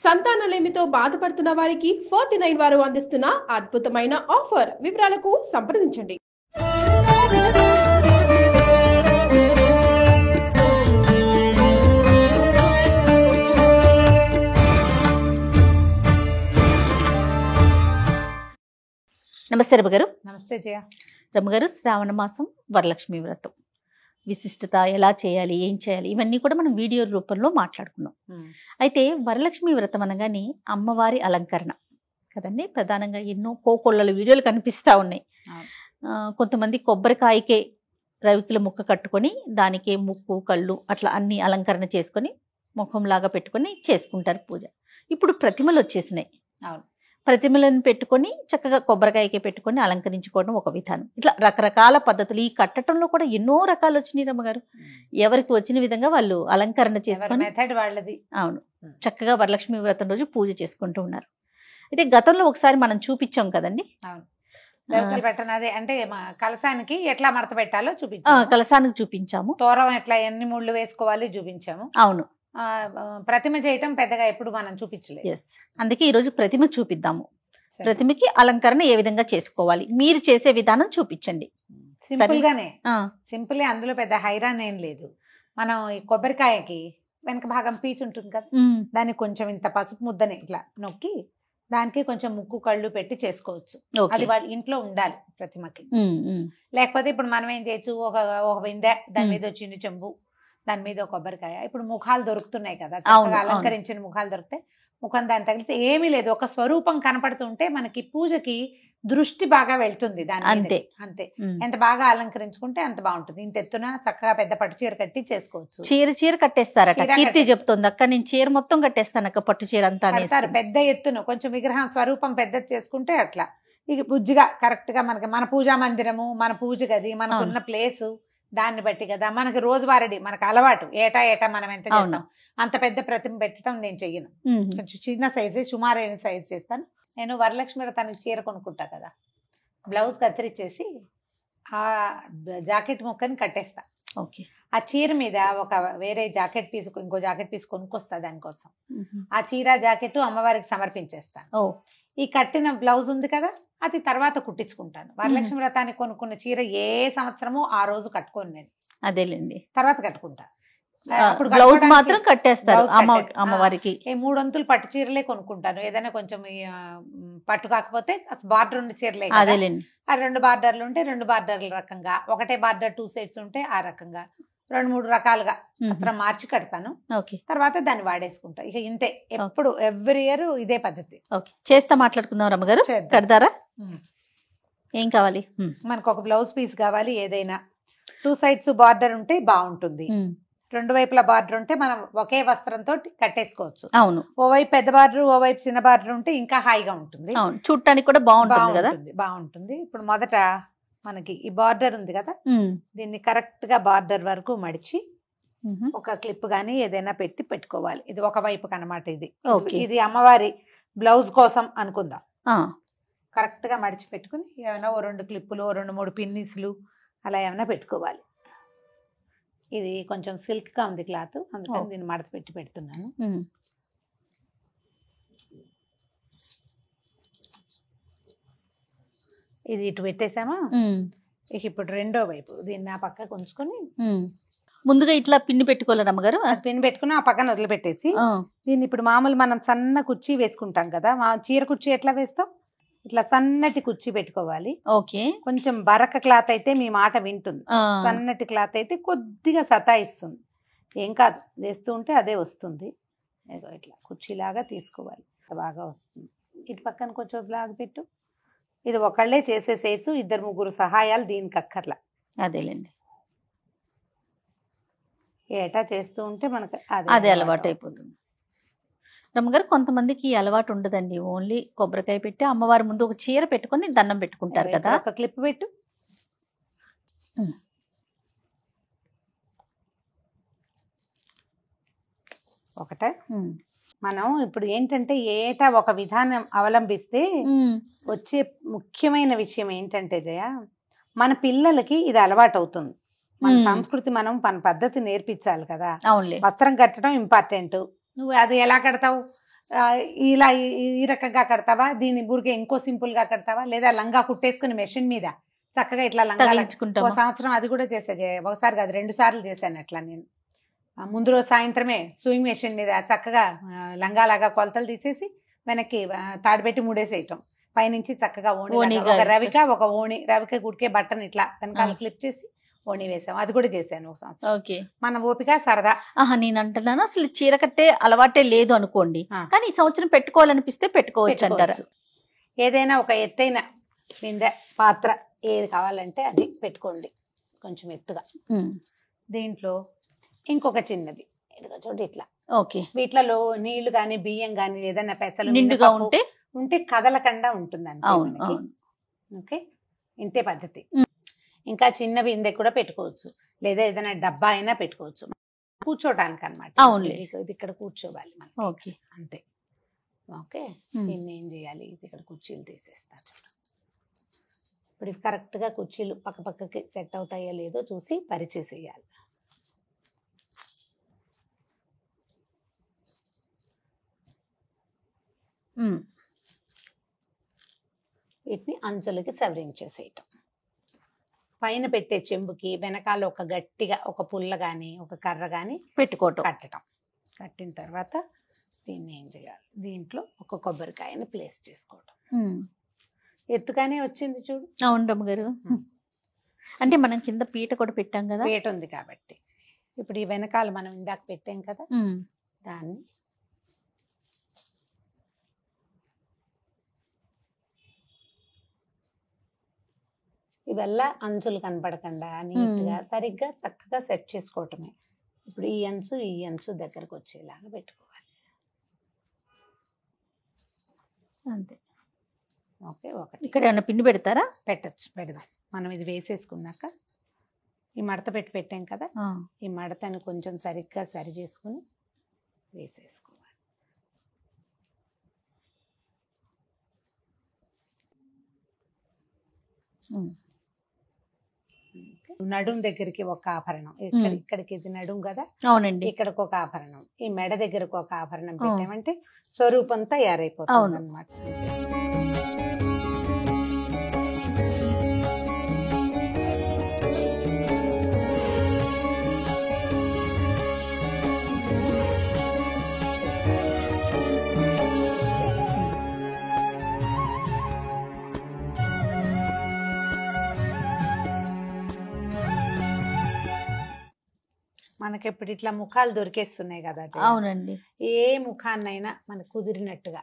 సంతానలేమితో బాధపడుతున్న వారికి 49 వారు అందిస్తున్న అద్భుతమైన ఆఫర్. వివరాలకు సంప్రదించండి. నమస్తే రమ్మగారు. నమస్తే జయ. రమ్మగారు, శ్రావణ మాసం వరలక్ష్మి వ్రతం విశిష్టత, ఎలా చేయాలి, ఏం చేయాలి, ఇవన్నీ కూడా మనం వీడియో రూపంలో మాట్లాడుకున్నాం. అయితే వరలక్ష్మి వ్రతం అనగానే అమ్మవారి అలంకరణ కదండి. ప్రధానంగా ఎన్నో కోకొల్లల వీడియోలు కనిపిస్తూ ఉన్నాయి. కొంతమంది కొబ్బరికాయకే రవికిల ముక్క కట్టుకొని దానికే ముక్కు కళ్ళు అట్లా అన్ని అలంకరణ చేసుకొని ముఖంలాగా పెట్టుకొని చేసుకుంటారు పూజ. ఇప్పుడు ప్రతిమలు వచ్చేసినాయి. అవును, ప్రతిమలను పెట్టుకొని చక్కగా కొబ్బరికాయకే పెట్టుకొని అలంకరించుకోవడం ఒక విధానం. ఇట్లా రకరకాల పద్ధతులు. ఈ కట్టడంలో కూడా ఎన్నో రకాలు వచ్చినాయి రమ్మగారు. ఎవరికి వచ్చిన విధంగా వాళ్ళు అలంకరణ చేసుకొని మెథడ్ వాళ్ళది. అవును, చక్కగా వరలక్ష్మి వ్రతం రోజు పూజ చేసుకుంటూ ఉన్నారు. అయితే గతంలో ఒకసారి మనం చూపించాం కదండి. అవును, పెట్టనదే అంటే కలసానికి ఎట్లా మడత పెట్టాలో చూపించాము. కలసానికి చూపించాము. తోరం ఎట్లా ఎన్ని ముళ్ళు వేసుకోవాలి చూపించాము. అవును, ప్రతిమ చేయటం పెద్దగా ఎప్పుడు మనం చూపించలేదు. అందుకే ఈ రోజు ప్రతిమ చూపిద్దాము. ప్రతిమకి అలంకరణ ఏ విధంగా చేసుకోవాలి మీరు చేసే విధానం చూపించండి. సింపుల్ గానే, సింపుల్. అందులో పెద్ద హైరాన్ ఏం లేదు. మనం ఈ కొబ్బరికాయకి వెనక భాగం పీచు ఉంటుంది కదా, దానికి కొంచెం ఇంత పసుపు ముద్దని ఇట్లా నొక్కి దానికి కొంచెం ముక్కు కళ్ళు పెట్టి చేసుకోవచ్చు. అది వాళ్ళ ఇంట్లో ఉండాలి ప్రతిమకి. లేకపోతే ఇప్పుడు మనం ఏం చేయొచ్చు, ఒక బిందె, దాని మీద వచ్చింది చెంబు, దాని మీద ఒక కొబ్బరికాయ. ఇప్పుడు ముఖాలు దొరుకుతున్నాయి కదా, అలంకరించిన ముఖాలు దొరికితే ముఖం దాన్ని తగిలితే ఏమీ లేదు, ఒక స్వరూపం కనపడుతుంటే మనకి పూజకి దృష్టి బాగా వెళ్తుంది దాని. అంతే అంతే. ఎంత బాగా అలంకరించుకుంటే అంత బాగుంటుంది. ఇంత ఎత్తున చక్కగా పెద్ద పట్టు చీర కట్టి చేసుకోవచ్చు. చీర కట్టేస్తారట కీర్తి చెప్తుంది. అక్క నేను చీర మొత్తం కట్టేస్తాను అక్క, పట్టు చీర అంతా పెద్ద ఎత్తున. కొంచెం విగ్రహం స్వరూపం పెద్దది చేసుకుంటే అట్లా ఇక బుజ్జిగా కరెక్ట్ గా మనకి మన పూజా మందిరము, మన పూజ గది, మనకున్న ప్లేసు దాన్ని బట్టి కదా మనకి రోజువారీ మనకు అలవాటు. ఏటా మనం ఎంత చేస్తాం. అంత పెద్ద ప్రతిమ పెట్టడం నేను చెయ్యను. కొంచెం చిన్న సైజే, సుమారైన సైజ్ చేస్తాను. నేను వరలక్ష్మి వ్రతానికి చీర కొనుక్కుంటా కదా, బ్లౌజ్ కత్తిరించేసి ఆ జాకెట్ ముక్కని కట్టేస్తా. ఓకే. ఆ చీర మీద ఒక వేరే జాకెట్ పీస్, ఇంకో జాకెట్ పీస్ కొనుక్కొస్తా దానికోసం. ఆ చీర జాకెట్ అమ్మవారికి సమర్పించేస్తా. ఈ కట్టిన బ్లౌజ్ ఉంది కదా, అది తర్వాత కుట్టించుకుంటాను. వరలక్ష్మి వ్రతానికి కొనుక్కున్న చీర ఏ సంవత్సరమో ఆ రోజు కట్టుకోను నేను. అదేలేండి, తర్వాత కట్టుకుంటా. అప్పుడు బ్లౌజ్ మాత్రం కట్టేస్తారు అమ్మవారికి. 3 వంతులు పట్టు చీరలే కొనుక్కుంటాను. ఏదైనా కొంచెం పట్టు కాకపోతే బార్డర్ ఉన్న చీరలే. అదేలేండి. ఆ 2 బార్డర్లు ఉంటే 2 బార్డర్ల రకంగా, ఒకటే బార్డర్ 2 సైడ్స్ ఉంటే ఆ రకంగా 2-3 రకాలుగా అത്ര మార్చి కడతాను. తర్వాత దాన్ని వాడేసుకుంటా. ఇక ఇంతే, ఎప్పుడు ఎవ్రీ ఇయర్ ఇదే పద్ధతి. చేస్తా మాట్లాడుకుందాం రమ్మగారు. కడతారా? ఏం కావాలి మనకు? ఒక బ్లౌజ్ పీస్ కావాలి. ఏదైనా 2 సైడ్స్ బార్డర్ ఉంటే బాగుంటుంది. 2 వైపుల బార్డర్ ఉంటే మనం ఒకే వస్త్రంతో కట్టేసుకోవచ్చు. అవును. ఓవైపు పెద్ద బార్డర్, ఓవైపు చిన్న బార్డర్ ఉంటే ఇంకా హాయిగా ఉంటుంది. చూడటానికి కూడా బాగుంటుంది. ఇప్పుడు మొదట మనకి ఈ బార్డర్ ఉంది కదా, దీన్ని కరెక్ట్ గా బార్డర్ వరకు మడిచి ఒక క్లిప్ గానీ ఏదైనా పెట్టుకోవాలి. ఇది ఒక వైపుకి అన్నమాట. ఇది అమ్మవారి బ్లౌజ్ కోసం అనుకుందాం. కరెక్ట్ గా మడిచి పెట్టుకుని ఏమైనా 2 క్లిప్పులు, 2-3 పిన్నిస్లు అలా ఏమైనా పెట్టుకోవాలి. ఇది కొంచెం సిల్క్ గా ఉంది క్లాత్, అందుకని దీన్ని మడత పెడుతున్నాను. ఇది ఇటు పెట్టేసామా, ఇప్పుడు రెండో వైపు దీన్ని ఆ పక్కకు ఉంచుకొని ముందుగా ఇట్లా పిన్ని పెట్టుకోవాలి అమ్మగారు. అది పిన్ని పెట్టుకుని ఆ పక్కన వదిలిపెట్టేసి దీన్ని ఇప్పుడు మామూలు మనం సన్న కుర్చీ వేసుకుంటాం కదా, చీర కుర్చీ ఎట్లా వేస్తాం, ఇట్లా సన్నటి కుర్చీ పెట్టుకోవాలి. ఓకే. కొంచెం బరక క్లాత్ అయితే మీ మాట వింటుంది, సన్నటి క్లాత్ అయితే కొద్దిగా సతాయిస్తుంది. ఏం కాదు, వేస్తూ ఉంటే అదే వస్తుంది. ఏదో ఇట్లా కుర్చీలాగా తీసుకోవాలి, బాగా వస్తుంది. ఇటు పక్కన కొంచెం లాగా పెట్టు. ఇది ఒకళ్ళే చేసేసేయచ్చు, 2-3 సహాయాలు దీనికి అక్కర్లా. అదేలేండి. ఏటా చేస్తూ ఉంటే మనకు అదే అలవాటు అయిపోతుంది. రమ్మగారు, కొంతమందికి అలవాటు ఉండదండి. ఓన్లీ కొబ్బరికాయ పెట్టి అమ్మవారి ముందు ఒక చీర పెట్టుకొని దండం పెట్టుకుంటారు కదా. ఒక క్లిప్ పెట్టు. ఒకటే. మనం ఇప్పుడు ఏంటంటే ఏటా ఒక విధానం అవలంబిస్తే వచ్చే ముఖ్యమైన విషయం ఏంటంటే జయ, మన పిల్లలకి ఇది అలవాటు అవుతుంది. మన సంస్కృతి, మనం మన పద్ధతి నేర్పించాలి కదా. అవునులే. వస్త్రం కట్టడం ఇంపార్టెంట్. నువ్వు అది ఎలా కడతావు? ఇలా ఈ రకంగా కడతావా, దీని బురికే ఇంకో సింపుల్ గా కడతావా, లేదా లంగా కుట్టేసుకుని మెషిన్ మీద చక్కగా ఇట్లా లంగా తగిలించుకుంటామా? సంవత్సరం అది కూడా చేసే, ఒకసారి కాదు 2 సార్లు చేశాను అట్లా. నేను ముందు రోజు సాయంత్రమే సూయింగ్ మెషిన్ మీద చక్కగా లంగాలాగా కొలతలు తీసేసి వెనక్కి తాడుపెట్టి ముడేసేయటం, పైనుంచి చక్కగా ఓణి, ఒక రవిక ఒక ఓణి, రవిక గుడికే బట్టను ఇట్లా వెనకాల క్లిప్ చేసి ఓణి వేసాం. అది కూడా చేశాను ఒక సంవత్సరం. ఓకే, మన ఓపిక సరదా. నేను అంటున్నాను అసలు చీర కట్టే అలవాటే లేదు అనుకోండి, కానీ ఈ సంవత్సరం పెట్టుకోవాలనిపిస్తే పెట్టుకోవచ్చు అంటారు. ఏదైనా ఒక ఎత్తైన బిందె పాత్ర ఏది కావాలంటే అది పెట్టుకోండి, కొంచెం ఎత్తుగా. దీంట్లో ఇంకొక చిన్నది ఇదిగో చూడు ఇట్లా. ఓకే, వీటిలో నీళ్లు గాని బియ్యం గాని ఏదైనా పెసలు నిండుగా ఉంటే కదలకుండా ఉంటుంది అంతే. ఓకే, ఇంతే పద్ధతి. ఇంకా చిన్న బిందె కూడా పెట్టుకోవచ్చు, లేదా ఏదైనా డబ్బా అయినా పెట్టుకోవచ్చు, కూర్చోటానికి అనమాట. ఇది ఇక్కడ కూర్చోవాలి మనం. ఓకే, అంతే. ఓకే, దీన్ని ఏం చేయాలి, ఇది ఇక్కడ కుర్చీలు తీసేస్తా చూడు. ఇప్పుడు కరెక్ట్ గా కుర్చీలు పక్క పక్కకి సెట్ అవుతాయో లేదో చూసి పరిచేసేయాలి. వీటిని అంచులకి సవరించేసేయటం. పైన పెట్టే చెంబుకి వెనకాల ఒక గట్టిగా ఒక పుల్ల గాని ఒక కర్ర గాని పెట్టుకోవటం, కట్టడం. కట్టిన తర్వాత దీన్ని ఏం చేయాలి, దీంట్లో ఒక కొబ్బరికాయని ప్లేస్ చేసుకోవటం. ఎత్తుగానే వచ్చింది చూడు. అవును గారు, అంటే మనం కింద పీట కూడా పెట్టాం కదా, పీట ఉంది కాబట్టి. ఇప్పుడు ఈ వెనకాల మనం ఇందాక పెట్టాం కదా, దాన్ని ఇవల్ల అంచులు కనపడకుండా నీట్గా సరిగ్గా చక్కగా సెట్ చేసుకోవటమే. ఇప్పుడు ఈ అంచు దగ్గరకు వచ్చేలాగా పెట్టుకోవాలి. అంతే. ఓకే, ఒకటి ఇక్కడ ఏమైనా పిండి పెడతారా? పెడదాం. మనం ఇది వేసేసుకున్నాక ఈ మడత పెట్టాం కదా, ఈ మడతను కొంచెం సరిగ్గా సరి చేసుకుని వేసేసుకోవాలి. నడుం దగ్గరికి ఒక ఆభరణం, ఇక్కడికి ఇది నడుం కదా, అవునండి, ఇక్కడికి ఒక ఆభరణం, ఈ మెడ దగ్గరకు ఒక ఆభరణం పెట్టామంటే స్వరూపం తయారైపోతుంది అన్నమాట. మనకి ఇప్పుడు ఇట్లా ముఖాలు దొరికేస్తున్నాయి కదా. అవునండి, ఏ ముఖాన్నైనా మనకు కుదిరినట్టుగా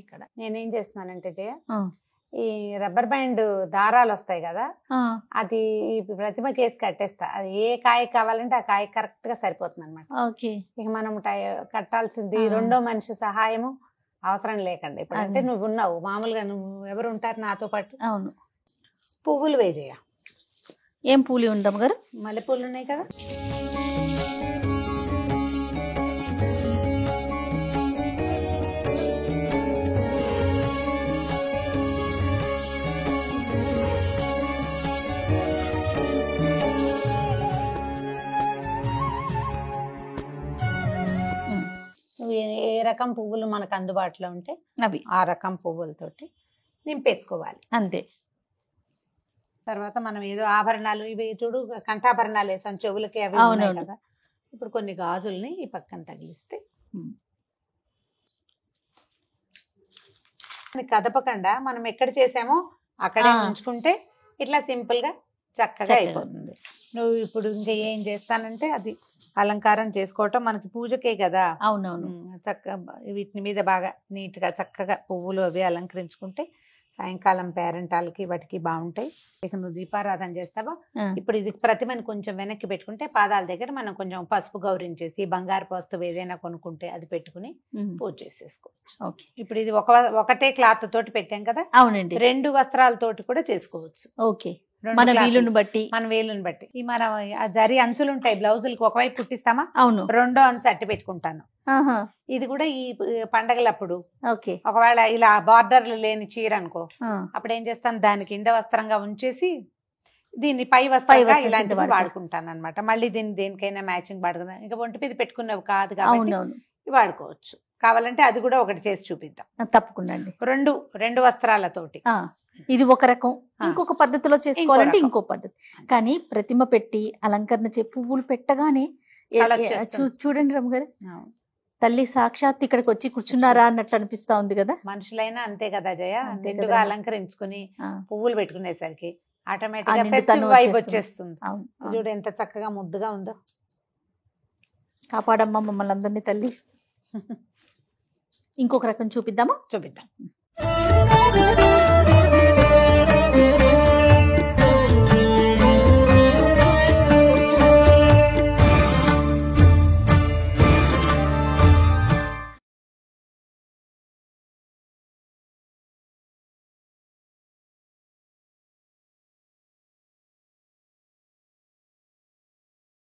ఇక్కడ నేనేం చేస్తున్నానంటే జయ, ఈ రబ్బర్ బ్యాండ్ దారాలు వస్తాయి కదా, అది ప్రతిమ కేసి కట్టేస్తా. అది ఏ కాయ కావాలంటే ఆ కాయ కరెక్ట్ గా సరిపోతుంది అనమాట. ఇక మనం కట్టాల్సింది రెండో మనిషి సహాయము అవసరం లేకుండా. ఇప్పుడు అంటే నువ్వు ఉన్నావు, మామూలుగా నువ్వు ఎవరు ఉంటారు నాతో పాటు. అవును, పువ్వులు వేజేయ. ఏం పూలు ఉంటాం గారు? మల్లెపూలు ఉన్నాయి కదా, ఏ రకం పువ్వులు మనకు అందుబాటులో ఉంటే అవి ఆ రకం పువ్వులతోటి నింపేసుకోవాలి అంతే. తర్వాత మనం ఏదో ఆభరణాలు ఇవి చూడు, కంఠాభరణాలు వేసాం చెవులకి, అవి ఉన్నాయి కదా. ఇప్పుడు కొన్ని గాజుల్ని ఈ పక్కన తగిలిస్తే కదపకుండా మనం ఎక్కడ చేసామో అక్కడే ఉంచుకుంటే ఇట్లా సింపుల్ గా చక్కగా అయిపోతుంది. నువ్వు ఇప్పుడు ఇంకా ఏం చేస్తానంటే అది అలంకారం చేసుకోవటం మనకి పూజకే కదా. అవునవును, చక్కగా వీటి మీద బాగా నీట్ గా చక్కగా పువ్వులు అవి అలంకరించుకుంటే సాయంకాలం పేరెంటాలకి వాటికి బాగుంటాయి. ఇక నువ్వు దీపారాధన చేస్తావా, ఇప్పుడు ఇది ప్రతిమని కొంచెం వెనక్కి పెట్టుకుంటే పాదాల దగ్గర మనం కొంచెం పసుపు గౌరించేసి బంగారు వస్తువు ఏదైనా కొనుక్కుంటే అది పెట్టుకుని పూజ చేసేసుకోవచ్చు. ఇప్పుడు ఇది ఒకటే క్లాత్ తోటి పెట్టాం కదా. అవునండి, 2 వస్త్రాలతోటి కూడా చేసుకోవచ్చు. ఓకే, మన వీలుని బట్టి ఈ మన జరి అంచులు ఉంటాయి బ్లౌజులకి, ఒకవైపు కుట్టిస్తామా, అవును, రెండో అంచు అట్టి పెట్టుకుంటాను. ఇది కూడా ఈ పండగలప్పుడు ఓకే, ఒకవేళ ఇలా బార్డర్లు లేని చీర అనుకో, అప్పుడు ఏం చేస్తాను, దాని కింద వస్త్రంగా ఉంచేసి దీన్ని పై వస్త్రంగా వస్త్రం కింద ఇలాంటివి వాడతారు. వాడుకుంటాను అనమాట. మళ్ళీ దీన్ని దేనికైనా మ్యాచింగ్ వాడుకుంటాను. ఇంకా ఒంటి మీద పెట్టుకున్నవి కాదు కాబట్టి అవునవును, ఇవి వాడుకోవచ్చు. కావాలంటే అది కూడా ఒకటి చేసి చూపిద్దాం. తప్పకుండా అండి. రెండు వస్త్రాలతోటి. ఇది ఒక రకం, ఇంకొక పద్ధతిలో చేసుకోవాలంటే రకం. ఇంకో పద్ధతి. కానీ ప్రతిమ పెట్టి అలంకరణ పువ్వులు పెట్టగానే అలా వచ్చేస్తుంది. చూడండి రమ్మ గారు, అవును. తల్లి సాక్షాత్ ఇక్కడికి వచ్చి కూర్చున్నారా అన్నట్లు అనిపిస్తా ఉంది కదా. మనుషులైనా అంతే కదా జయ, అంతే నిండుగా కదా. అలంకరించుకుని ఆ, పువ్వులు పెట్టుకునేసరికి ఆటోమేటిక్ ఆ గా నిండుతనం ఫెస్టివ్ వైబ్ వచ్చేస్తుంది. వచ్చేస్తుంది. అవును, అవును. చూడు ఎంత చక్కగా ముద్దుగా ఉందో. కాపాడమ్మా మమ్మల్ని అందరినీ తల్లి. ఇంకొక రకం చూపిద్దామా? చూపిద్దాం.